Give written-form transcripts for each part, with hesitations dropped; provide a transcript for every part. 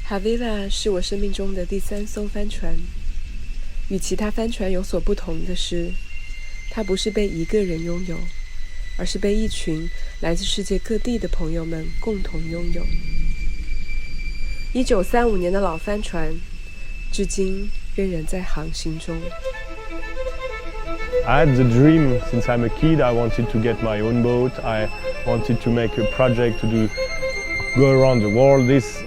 Hawila 是我生命中的第3艘帆船。与其他帆船有所不同的是，它不是被一个人拥有，而是被一群来自世界各地的朋友们共同拥有。1935年的老帆船，至今仍然在航行中。I had the dream since I'm a kid. I wanted to get my own boat. I wanted to make a project to go around the world. This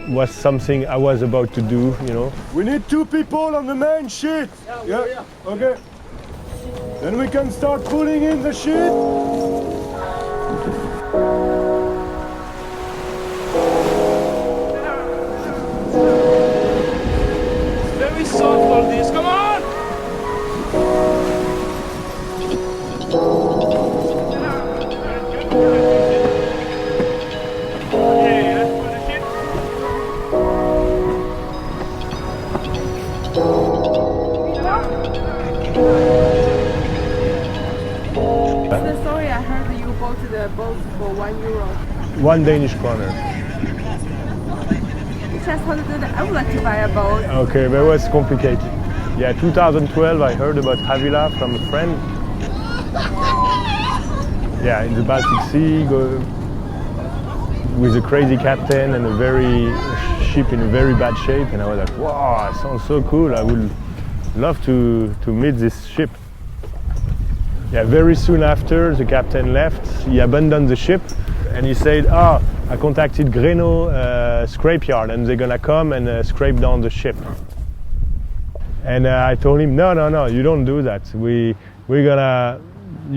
was something I was about to do, you know. We need 2 people on the main sheet. Yeah. Okay. Then we can start pulling in the sheet. Very soft all this. Come on. Sorry, I heard that you bought the boat for €1. 1 Danish kroner. Just how to do that? I would like to buy a boat. Okay, but it was complicated. Yeah, 2012 I heard about Hawila from a friend. Yeah, in the Baltic Sea, with a crazy captain and a ship in a very bad shape, and I was like, wow, it sounds so cool. I would love to meet this ship. Yeah, very soon after the captain left, he abandoned the ship and he said, I contacted Greno scrapyard and they're gonna come and scrape down the ship. And I told him, no, you don't do that. You're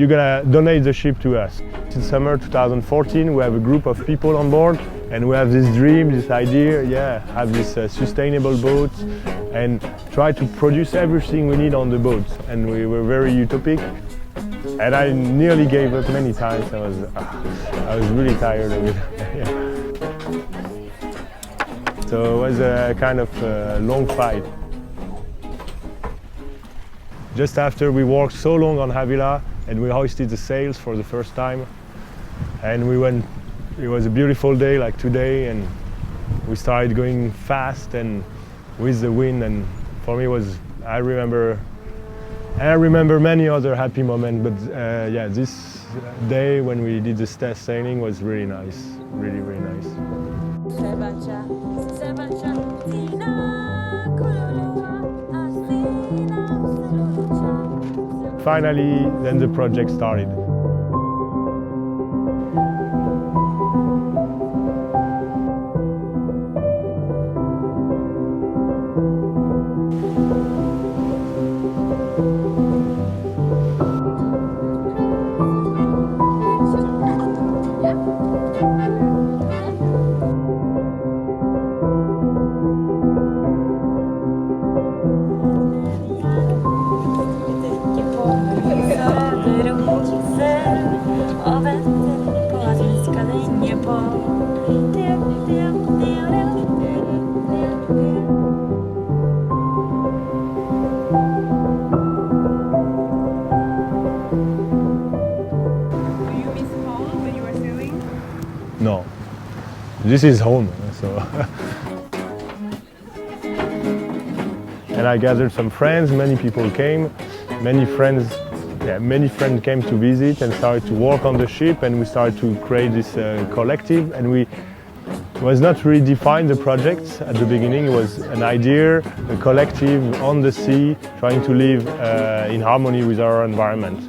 gonna donate the ship to us. In summer 2014, we have a group of people on board and we have this dream, this idea, have this sustainable boat and try to produce everything we need on the boat. And we were very utopic. And I nearly gave up many times. I was really tired of it. Yeah. So it was a kind of long fight. Just after we worked so long on Hawila and we hoisted the sails for the first time, and we went. It was a beautiful day like today, and we started going fast and with the wind. And for me, I remember many other happy moments, but this day when we did the test sailing was really nice, really nice. Finally, then the project started. No, this is home. So, and I gathered some friends. Many people came. Many friends came to visit and started to work on the ship. And we started to create this collective. And we was not really defined the project at the beginning. It was an idea, a collective on the sea, trying to live in harmony with our environment.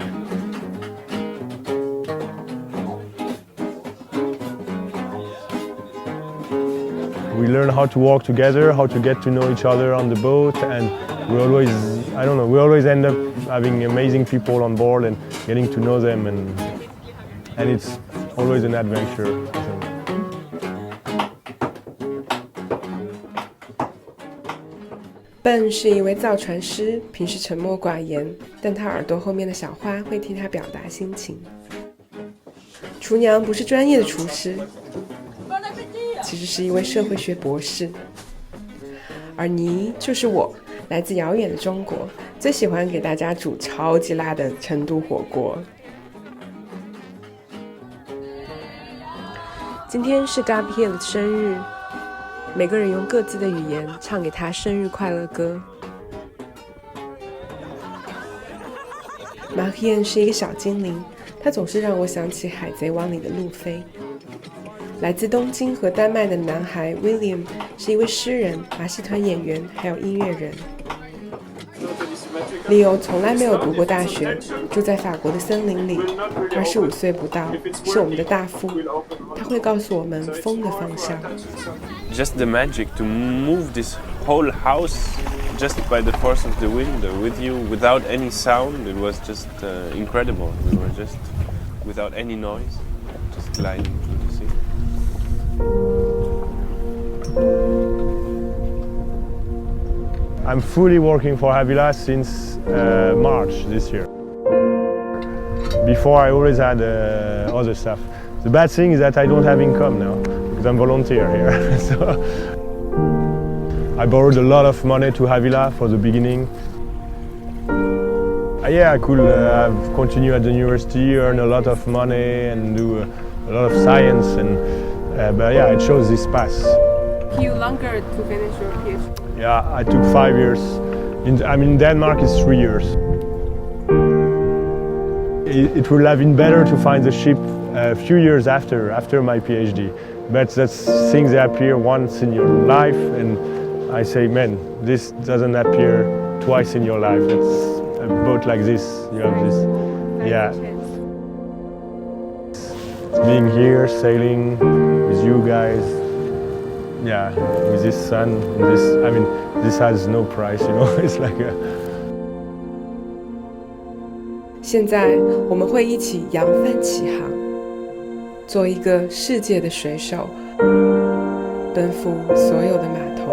We learn how to work together, how to get to know each other on the boat, and we always end up having amazing people on board and getting to know them, and it's always an adventure, I think. 笨是一位造船师，平时沉默寡言，但他耳朵后面的小花会替他表达心情。厨娘不是专业的厨师，其实是一位社会学博士。而尼就是我，来自遥远的中国，最喜欢给大家煮超级辣的成都火锅。今天是 Gabriel 的生日，每个人用各自的语言唱给他生日快乐歌。马克燕是一个小精灵，他总是让我想起《海贼王》里的路飞。来自东京和丹麦的男孩 William 是一位诗人、马戏团演员，还有音乐人。Leo 从来没有读过大学，住在法国的森林里，25岁不到，是我们的大副。他会告诉我们风的方向。Just the magic to move this whole house just by the force of the wind with you, without any sound. It was just incredible. We were just without any noise, just gliding through the sea. I'm fully working for Hawila since March this year. Before I always had other stuff. The bad thing is that I don't have income now because I'm volunteer here. So I borrowed a lot of money to Hawila for the beginning. Yeah, I could have continued at the university, earn a lot of money and do a lot of science, but yeah, I chose this path. You longer to finish your PhD? Yeah, I took 5 years. In Denmark it's 3 years. It would have been better to find the ship a few years after my PhD. But that's things that appear once in your life, and I say, man, this doesn't appear twice in your life. It's a boat like this. You have this, yeah. Being here, sailing with you guys. Yeah, with this sun, this has no price, you know. It's like a. 现在我们会一起扬帆起航，做一个世界的水手，奔赴所有的码头。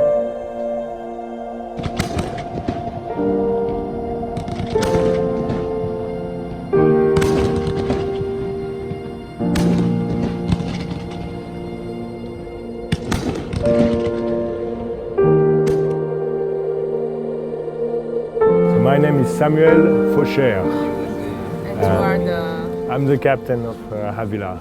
My name is Samuel Faucher. And you are the... I'm the captain of Hawila.